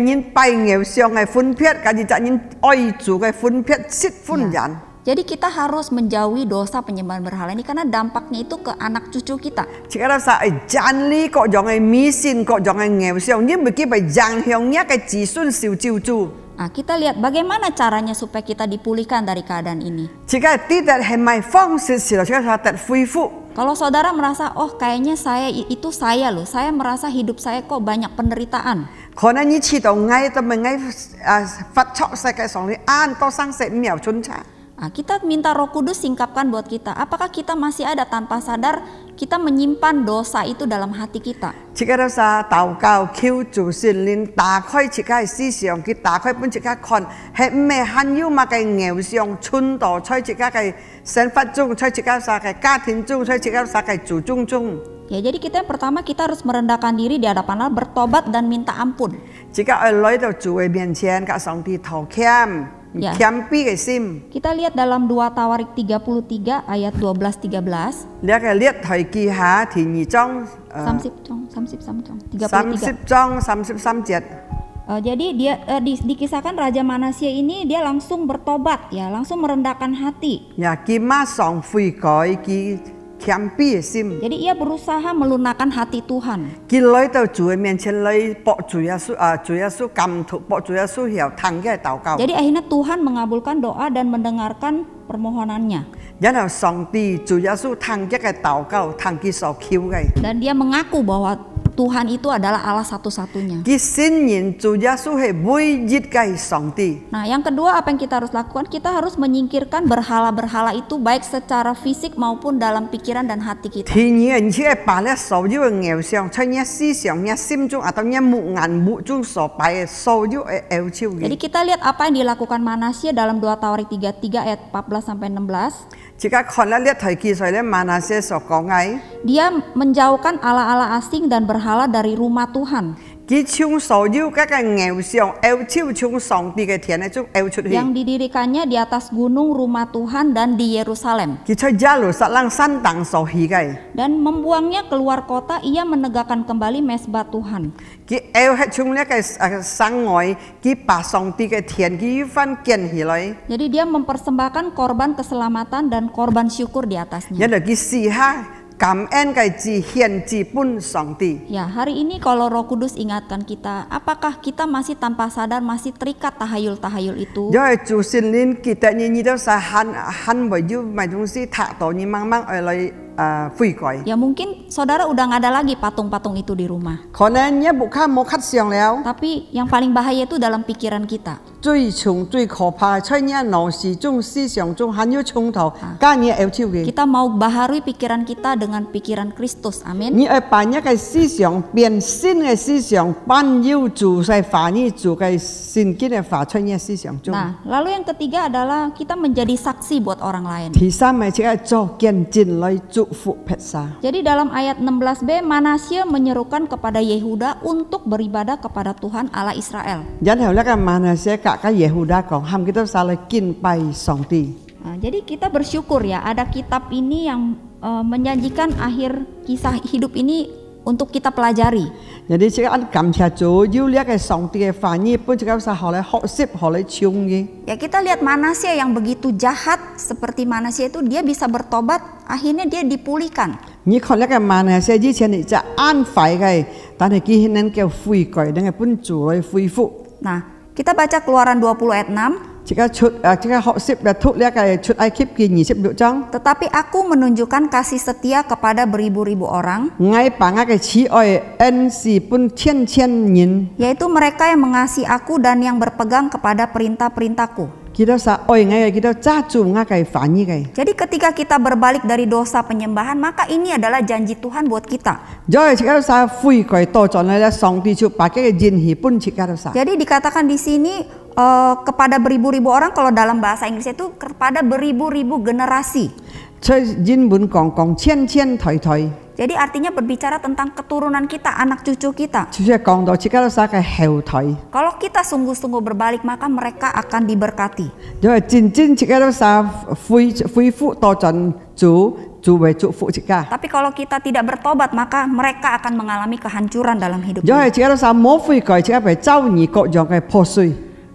[SPEAKER 6] Jadi kita harus menjauhi dosa penyembahan berhala ini karena dampaknya itu ke anak cucu kita. Nah, kita lihat bagaimana caranya supaya kita dipulihkan dari keadaan ini. Kalau saudara merasa, oh kayaknya saya loh, saya merasa hidup saya kok banyak penderitaan. Nah, kita minta Roh Kudus singkapkan buat kita. Apakah kita masih ada tanpa sadar kita menyimpan dosa itu dalam hati kita? Ya, jadi kita yang pertama kita harus merendahkan diri di hadapan Allah, bertobat dan minta ampun. Ya. Kita lihat dalam 2 Tawarik 33 ayat 12-13. 33. Jadi dia dikisahkan Raja Manasya ini dia langsung bertobat ya, langsung merendahkan hati.
[SPEAKER 7] 谦卑嘅心。
[SPEAKER 6] Jadi ia berusaha melunakkan hati Tuhan.
[SPEAKER 7] 佢來到主嘅面前來博主耶穌主耶穌感托博主耶穌後聽嘅禱告。
[SPEAKER 6] Jadi akhirnya Tuhan mengabulkan doa dan mendengarkan permohonannya.
[SPEAKER 7] 然後上帝主耶穌聽嘅禱告，聽佢所求嘅。
[SPEAKER 6] Dan dia mengaku bahwa Tuhan itu adalah Allah satu-satunya.
[SPEAKER 7] 佢承認主耶穌係唯一嘅上帝。
[SPEAKER 6] Nah, yang kedua apa yang kita harus lakukan? Kita harus menyingkirkan berhala-berhala itu baik secara fisik maupun dalam pikiran dan hati kita.
[SPEAKER 7] 第二，而且把咧所有嘅偶像，在你思想、你心中，啊到你目眼目中所擺嘅所有嘅偶像嘅。
[SPEAKER 6] Jadi kita lihat apa yang dilakukan Manasya dalam 2 Tawarik 33 ayat 14 sampai 16.
[SPEAKER 7] 即刻看咧呢題記載咧馬拿西所講嘅，
[SPEAKER 6] Dia menjauhkan ala-ala asing dan berhala dari rumah Tuhan
[SPEAKER 7] 佢將所有嘅偶像、偶像從上帝嘅田咧將偶出去。
[SPEAKER 6] yang didirikannya di atas gunung rumah Tuhan dan di Yerusalem.
[SPEAKER 7] 佢在耶路撒冷山頂所起嘅，
[SPEAKER 6] Dan membuangnya keluar kota, ia menegakkan kembali mesbah Tuhan.
[SPEAKER 7] 佢偶係從呢個山外，佢把上帝嘅田佢翻建起來，
[SPEAKER 6] Jadi dia mempersembahkan korban keselamatan dan korban syukur di
[SPEAKER 7] 然
[SPEAKER 6] atasnya.
[SPEAKER 7] 後佢試下感恩嘅祭獻祭本上帝。
[SPEAKER 6] Ya, hari ini kalau Roh Kudus ingatkan kita, apakah kita masih tanpa sadar masih terikat tahayul-tahayul itu?
[SPEAKER 7] 因為主聖靈記得你都是很為要買東西，塔到你慢慢來悔改。
[SPEAKER 6] Ya mungkin saudara udah nggak ada lagi patung-patung itu di rumah.
[SPEAKER 7] 可能你冇卡冇卡上了，
[SPEAKER 6] Tapi yang paling bahaya itu dalam pikiran kita.
[SPEAKER 7] 最重最可怕，在你腦時中思想中很有衝突，加你偶像嘅。
[SPEAKER 6] Kita mau baharui pikiran kita dengan pikiran Kristus. Amin.
[SPEAKER 7] 你要把一個思想變新嘅思想，搬要做在法你做嘅聖經嘅法在你思想中。
[SPEAKER 6] Nah, lalu yang ketiga adalah kita menjadi saksi buat orang lain.
[SPEAKER 7] 第三係即係做見證來祝福別人。
[SPEAKER 6] Jadi dalam ayat 16b, Manasya menyerukan kepada Yehuda untuk beribadah kepada Tuhan Allah Israel.
[SPEAKER 7] 然後呢個馬拿西甲嘅耶戶打講，喊佢哋曬來敬拜上帝。
[SPEAKER 6] Nah, jadi kita bersyukur ya ada kitab ini yang menjanjikan akhir kisah hidup ini untuk kita pelajari.
[SPEAKER 7] 有啲即係感謝主，要呢個上帝嘅話語，本即係曬學嚟學習，學嚟唱嘅。
[SPEAKER 6] Ya kita lihat Manasya yang begitu jahat seperti Manasya itu dia bisa bertobat, akhirnya dia dipulihkan.
[SPEAKER 7] 你看呢個馬拿西以前你就安壞嘅，但係佢能夠悔改，能夠本主來恢復。
[SPEAKER 6] Nah, kita baca Keluaran 20 ayat 6.
[SPEAKER 7] 即係出即係學習出呢個出埃及記26章。
[SPEAKER 6] Tetapi aku menunjukkan kasih setia kepada beribu-ribu orang,
[SPEAKER 7] 我把我嘅慈愛恩是本千千人，
[SPEAKER 6] yaitu mereka yang mengasihi aku dan yang berpegang kepada perintah-perintahku.
[SPEAKER 7] 佢都係愛我嘅，佢都揸住我嘅話語嘅。
[SPEAKER 6] Jadi ketika kita berbalik dari dosa penyembahan, maka ini adalah janji Tuhan buat kita.
[SPEAKER 7] 因為即係曬悔改多咗咧，上帝就把嘅言語本即係曬。
[SPEAKER 6] Jadi dikatakan di sini kepada beribu-ribu orang, kalau dalam bahasa Inggris itu kepada beribu-ribu generasi.
[SPEAKER 7] 所以英文講千千代代，
[SPEAKER 6] Jadi artinya berbicara tentang keturunan kita, anak cucu kita.
[SPEAKER 7] 就是講到即係曬嘅後代。
[SPEAKER 6] Kalau kita sungguh-sungguh berbalik, maka mereka akan diberkati.
[SPEAKER 7] 因為真正即係曬恢復多盡主為祝福即係。
[SPEAKER 6] Tapi kalau kita tidak bertobat, maka mereka akan mengalami kehancuran dalam
[SPEAKER 7] 因
[SPEAKER 6] hidupnya.
[SPEAKER 7] 為即係曬冇悔改，即係被遭遇各樣嘅破碎。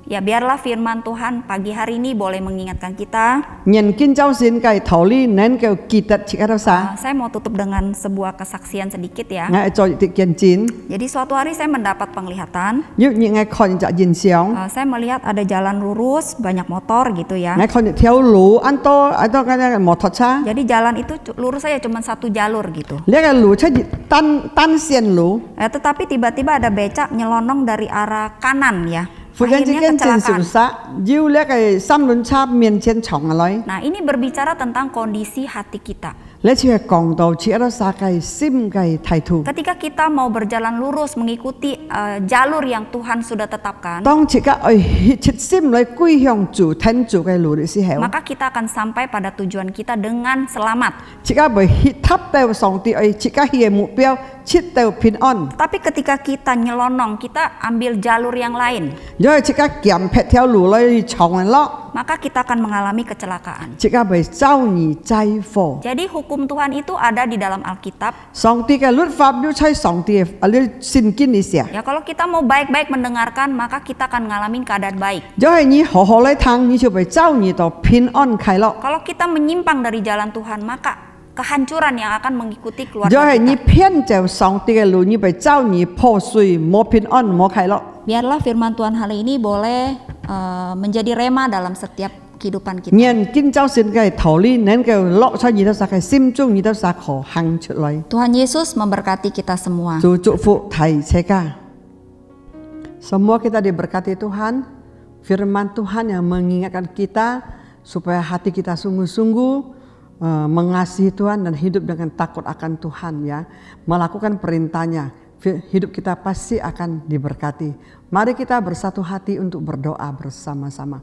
[SPEAKER 6] Ya biarlah firman Tuhan pagi hari ini boleh mengingatkan kita.
[SPEAKER 7] 人見周善嘅道理能夠記得即係曬。
[SPEAKER 6] Saya mau tutup dengan sebuah kesaksian sedikit ya.
[SPEAKER 7] 我做啲見證，
[SPEAKER 6] Jadi suatu hari saya mendapat penglihatan.
[SPEAKER 7] 要我看就現象。
[SPEAKER 6] Saya melihat ada jalan lurus, banyak motor gitu ya.
[SPEAKER 7] 我看條路，安多嗰摩托車，
[SPEAKER 6] Jadi jalan itu lurus saja cuma satu jalur gitu.
[SPEAKER 7] 呢個路出單線路，
[SPEAKER 6] Tetapi tiba-tiba ada becak nyelonong dari arah kanan ya.
[SPEAKER 7] 忽然之
[SPEAKER 6] Akhirnya
[SPEAKER 7] 間正小
[SPEAKER 6] kecelakaan.
[SPEAKER 7] 殺，要呢個三輪車面前衝落來，
[SPEAKER 6] Nah ini berbicara tentang kondisi hati kita.
[SPEAKER 7] 呢次係講到似一個殺嘅心嘅態度。
[SPEAKER 6] Ketika kita mau berjalan lurus mengikuti jalur yang Tuhan sudah tetapkan,
[SPEAKER 7] 當自己切心來歸向主聽主嘅路嘅時候，
[SPEAKER 6] maka kita akan sampai pada tujuan kita dengan selamat.
[SPEAKER 7] 自己會踏到上帝愛自己嘅目標，切到平安。
[SPEAKER 6] Tapi ketika kita nyelonong, kita ambil jalur yang lain,
[SPEAKER 7] 因為自己揀撇條路來闖落，
[SPEAKER 6] maka kita akan mengalami kecelakaan.
[SPEAKER 7] 自己會遭遇災禍。
[SPEAKER 6] Jadi hukum Tuhan itu ada di dalam Alkitab.
[SPEAKER 7] 上帝嘅律法要喺上帝嘅聖經裏寫。
[SPEAKER 6] Ya kalau kita mau baik-baik mendengarkan, maka kita akan ngalamin keadaan baik.
[SPEAKER 7] 因為你好好嚟聽，你就會遭遇到平安快樂。
[SPEAKER 6] Kalau kita menyimpang dari jalan Tuhan, maka kehancuran yang akan mengikuti keluarga
[SPEAKER 7] Rồi nhị
[SPEAKER 6] kita.
[SPEAKER 7] phiên chèo song tiga lu nhị bảy trao nhị po sui mo pin on mo khai lo.
[SPEAKER 6] Biarlah firman Tuhan hari ini boleh menjadi rema dalam setiap kehidupan kita.
[SPEAKER 7] Nhân kinh trao xin cái thảo lý nên cái lo cho nhị đâu sa cái sim chung nhị đâu sa khổ hăng chut loi.
[SPEAKER 6] Tuhan Yesus memberkati kita semua.
[SPEAKER 7] Chú chúc phụ thầy ceka. Semua kita diberkati Tuhan. Firman Tuhan yang mengingatkan kita supaya hati kita sungguh-sungguh mengasihi Tuhan dan hidup dengan takut akan Tuhan ya. Melakukan perintahnya. Hidup kita pasti akan diberkati. Mari kita bersatu hati untuk berdoa bersama-sama.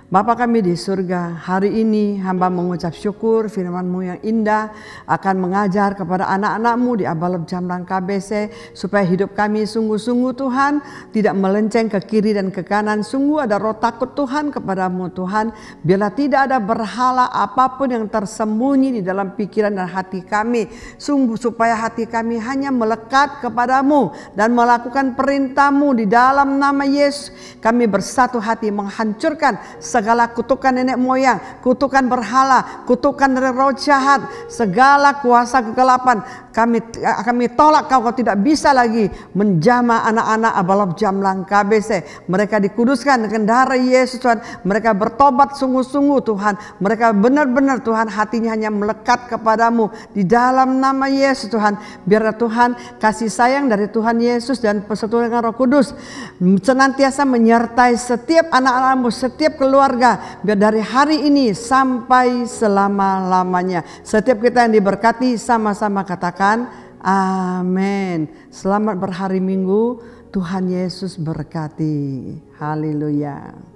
[SPEAKER 7] Bapa kami di surga, hari ini hamba mengucap syukur firman-Mu yang indah akan mengajar kepada anak-anak-Mu di Abalop Jamrang KBC supaya hidup kami sungguh-sungguh Tuhan tidak melenceng ke kiri dan ke kanan. Sungguh ada roh takut Tuhan kepada-Mu Tuhan. Biarlah tidak ada berhala apapun yang tersembunyi di dalam pikiran dan hati kami. Sungguh supaya hati kami hanya melekat kepada-Mu dan melakukan perintah-Mu di dalam nama Yesus. Kami bersatu hati menghancurkan segala kutukan nenek moyang, kutukan berhala, kutukan dari roh jahat, segala kuasa kegelapan. Kami tolak kau tidak bisa lagi menjamah anak-anak Abalop Jamrang KBC. Mereka dikuduskan dengan darah Yesus Tuhan. Mereka bertobat sungguh-sungguh Tuhan. Mereka benar-benar Tuhan hatinya hanya melekat kepadamu di dalam nama Yesus Tuhan. Biarlah Tuhan kasih sayang dari Tuhan Yesus dan persekutuan dengan Roh Kudus senantiasa menyertai setiap anak-anakmu, setiap keluarga, biar dari hari ini sampai selama-lamanya. Setiap kita yang diberkati sama-sama katakan amin. Selamat berhari Minggu, Tuhan Yesus berkati. Haleluya.